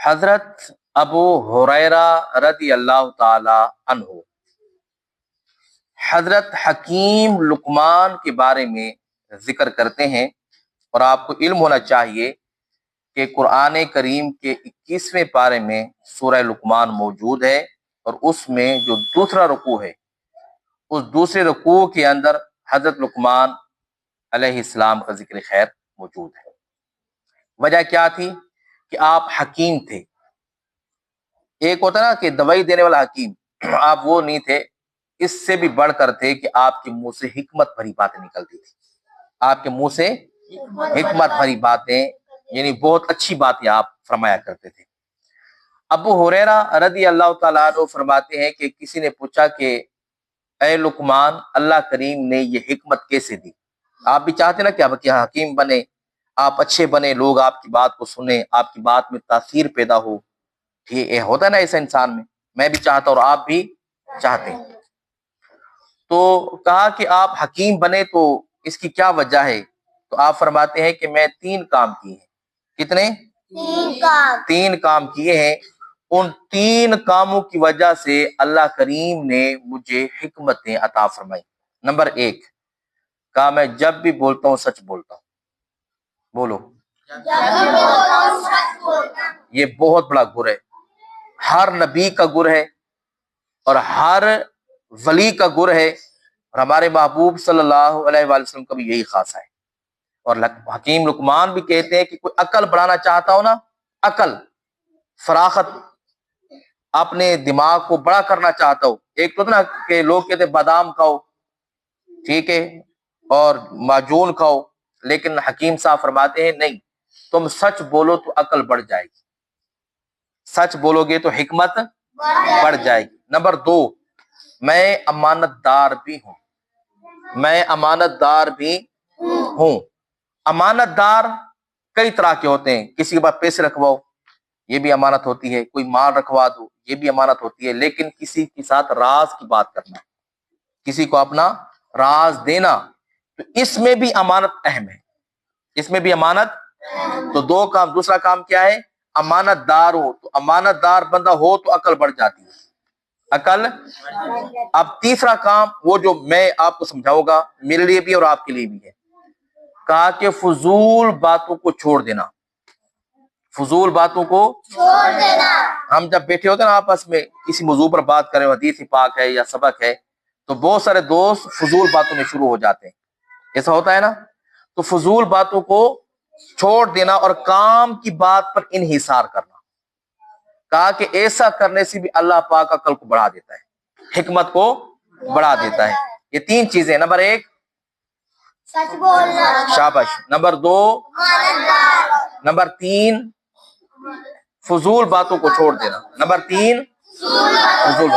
حضرت ابو ہریرہ رضی اللہ تعالی عنہ حضرت حکیم لقمان کے بارے میں ذکر کرتے ہیں، اور آپ کو علم ہونا چاہیے کہ قرآن کریم کے 21ویں پارے میں سورہ لقمان موجود ہے، اور اس میں جو دوسرا رکوع ہے، اس دوسرے رکوع کے اندر حضرت لقمان علیہ السلام کا ذکر خیر موجود ہے۔ وجہ کیا تھی؟ کہ آپ حکیم تھے۔ ایک ہوتا نا کہ دوائی دینے والا حکیم، آپ وہ نہیں تھے، اس سے بھی بڑھ کر تھے کہ آپ کے منہ سے حکمت بھری باتیں نکلتی تھی۔ آپ کے منہ سے حکمت بھری باتیں، یعنی بہت اچھی باتیں آپ فرمایا کرتے تھے۔ ابو ہریرہ رضی اللہ تعالیٰ عنہ فرماتے ہیں کہ کسی نے پوچھا کہ اے لقمان، اللہ کریم نے یہ حکمت کیسے دی؟ آپ بھی چاہتے نا کہ آپ حکیم بنے، آپ اچھے بنے، لوگ آپ کی بات کو سنیں، آپ کی بات میں تاثیر پیدا ہو، یہ ہوتا ہے نا ایسا انسان میں بھی چاہتا ہوں اور آپ بھی چاہتے ہیں۔ تو کہا کہ آپ حکیم بنے تو اس کی کیا وجہ ہے؟ تو آپ فرماتے ہیں کہ میں 3 کام کیے ہیں۔ کتنے؟ 3 کام کیے ہیں۔ ان 3 کاموں کی وجہ سے اللہ کریم نے مجھے حکمتیں عطا فرمائی۔ نمبر 1، کہا میں جب بھی بولتا ہوں سچ بولتا ہوں۔ بولو، یہ بہت بڑا گر ہے، ہر نبی کا گر ہے اور ہر ولی کا گر ہے، اور ہمارے محبوب صلی اللہ علیہ وآلہ وسلم کا بھی یہی خاصہ ہے۔ اور حکیم لقمان بھی کہتے ہیں کہ کوئی عقل بڑھانا چاہتا ہو نا، عقل فراخت، اپنے دماغ کو بڑا کرنا چاہتا ہو، ایک تو نا کہ لوگ کہتے ہیں بادام کھاؤ، ٹھیک ہے، اور معجون کھاؤ، لیکن حکیم صاحب فرماتے ہیں نہیں، تم سچ بولو تو عقل بڑھ جائے گی، سچ بولو گے تو حکمت بڑھ جائے گی۔ نمبر 2، میں امانت دار بھی ہوں، میں امانت دار بھی ہوں۔ امانت دار کئی طرح کے ہوتے ہیں، کسی کے پاس پیسے رکھواؤ، یہ بھی امانت ہوتی ہے، کوئی مال رکھوا دو، یہ بھی امانت ہوتی ہے، لیکن کسی کے ساتھ راز کی بات کرنا، کسی کو اپنا راز دینا، تو اس میں بھی امانت اہم ہے، اس میں بھی امانت۔ تو 2 کام، دوسرا کام کیا ہے؟ امانت دار ہو، تو امانت دار بندہ ہو تو عقل بڑھ جاتی ہے، عقل۔ اب تیسرا کام، وہ جو میں آپ کو سمجھاؤں گا، میرے لیے بھی اور آپ کے لیے بھی ہے، کہا کہ فضول باتوں کو چھوڑ دینا، فضول باتوں کو چھوڑ دینا۔ ہم جب بیٹھے ہوتے ہیں نا آپس میں کسی موضوع پر بات کریں، حدیث پاک ہے یا سبق ہے، تو بہت سارے دوست فضول باتوں میں شروع ہو جاتے ہیں، ایسا ہوتا ہے نا؟ تو فضول باتوں کو چھوڑ دینا اور کام کی بات پر انحصار کرنا، کہا کہ ایسا کرنے سے بھی اللہ پاک عقل کو بڑھا دیتا ہے، حکمت کو بڑھا دیتا ہے۔ یہ 3 چیزیں، نمبر 1 سچ بولنا، شاباش، نمبر 2 نمبر 3 فضول باتوں کو چھوڑ دینا، نمبر 3 فضول۔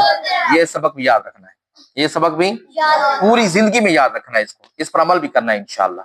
یہ سبق بھی یاد رکھنا ہے، یہ سبق بھی پوری زندگی میں یاد رکھنا ہے، اس پر عمل بھی کرنا ہے انشاءاللہ۔